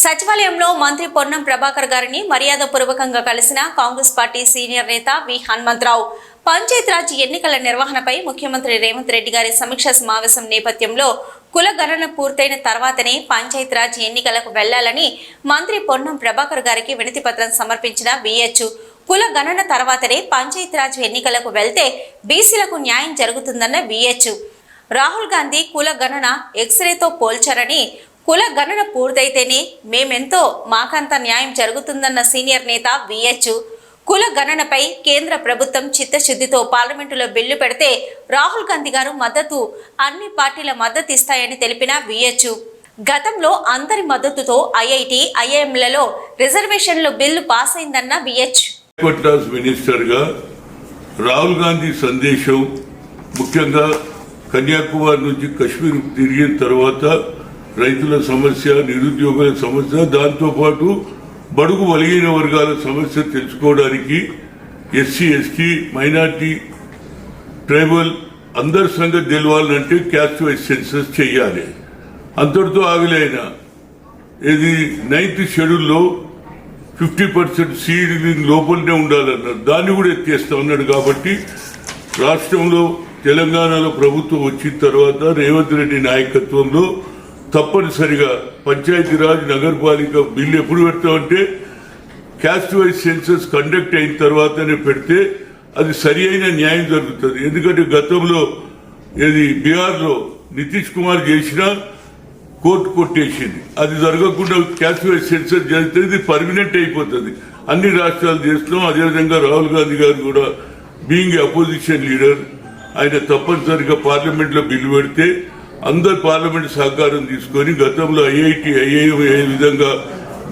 సచివాలయంలో మంత్రి పొన్నం ప్రభాకర్ గారిని మర్యాదపూర్వకంగా కలిసిన కాంగ్రెస్ పార్టీ సీనియర్ నేత వి హనుమంతరావు పంచాయతీరాజ్ ఎన్నికల నిర్వహణపై ముఖ్యమంత్రి రేవంత్ రెడ్డి గారి సమీక్షా సమావేశం నేపథ్యంలో కుల గణన పూర్తయిన తర్వాతనే పంచాయతీరాజ్ ఎన్నికలకు వెళ్లాలని మంత్రి పొన్నం ప్రభాకర్ గారికి వినతి పత్రం సమర్పించిన విహెచ్ కుల గణన తర్వాతనే పంచాయతీరాజ్ ఎన్నికలకు వెళ్తే బీసీలకు న్యాయం జరుగుతుందన్న విహెచ్ రాహుల్ గాంధీ కుల గణన ఎక్స్రేతో పోల్చారని కుల గణన పూర్తయితేనే మేమెంతో మాకంత న్యాయం జరుగుతుందన్న సీనియర్ నేత విహెచ్ కుల గణనపై కేంద్ర ప్రభుత్వం చిత్తశుద్ధితో పార్లమెంటులో బిల్లు పెడితే రాహుల్ గాంధీ గారు మద్దతు అన్ని పార్టీల మద్దతు ఇస్తాయని తెలిపిన విహెచ్ గతంలో అందరి మద్దతుతో ఐఐటి ఐఐఎంలలో రిజర్వేషన్ల బిల్లు పాస్ అయిందన్న విహెచ్ మినిస్టర్గా రాహుల్ గాంధీ సందేశం ముఖ్యంగా కన్యాకుమారి నుంచి కశ్మీర్ తిరిగిన తర్వాత రైతుల సమస్య, నిరుద్యోగుల సమస్య, దాంతోపాటు బడుగు బలహీన వర్గాల సమస్య తెలుసుకోవడానికి ఎస్సీ, ఎస్టీ, మైనార్టీ, ట్రైబల్ అందరి సంగతి తెలవాలంటే క్యాస్ట్ వైజ్ సెన్సస్ చేయాలి. అంతటితో ఆగలేన ఇది 9th షెడ్యూల్లో 50% సీలింగ్ లోపలనే ఉండాలన్నారు. దాన్ని కూడా ఎత్తేస్తా ఉన్నాడు. కాబట్టి రాష్ట్రంలో తెలంగాణలో ప్రభుత్వం వచ్చిన తర్వాత రేవంత్ రెడ్డి నాయకత్వంలో తప్పనిసరిగా పంచాయతీరాజ్ నగరపాలిక బిల్లు ఎప్పుడు పెడతామంటే క్యాస్ట్ వైజ్ సెన్సస్ కండక్ట్ అయిన తర్వాతనే పెడితే అది సరి అయిన న్యాయం జరుగుతుంది. ఎందుకంటే గతంలో ఇది బీహార్లో నితీష్ కుమార్ చేసినా కోర్టు కొట్టేసింది. అది జరగకుండా క్యాస్ట్ వైజ్ సెన్సస్ జరిగితే ఇది పర్మనెంట్ అయిపోతుంది. అన్ని రాష్ట్రాలు చేస్తున్నాం. అదేవిధంగా రాహుల్ గాంధీ గారు కూడా బీయింగ్ అపోజిషన్ లీడర్ ఆయన తప్పనిసరిగా పార్లమెంట్ లో బిల్లు పెడితే అందరు పార్లమెంట్ సహకారం తీసుకొని గతంలో ఐఐటి ఐఐఎం ఏ విధంగా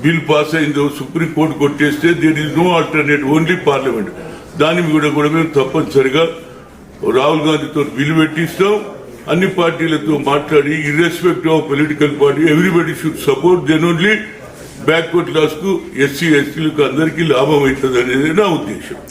బిల్ పాస్ అయిందో సుప్రీంకోర్టు కొట్టేస్తే there is no alternate, only parliament. దాని కూడా మేము తప్పనిసరిగా రాహుల్ గాంధీతో బిల్లు పెట్టిస్తాం. అన్ని పార్టీలతో మాట్లాడి irrespective of political party everybody should support, then only backward class కు ఎస్సీ ఎస్టీలకు అందరికీ లాభం అవుతుంది అనేది నా ఉద్దేశం.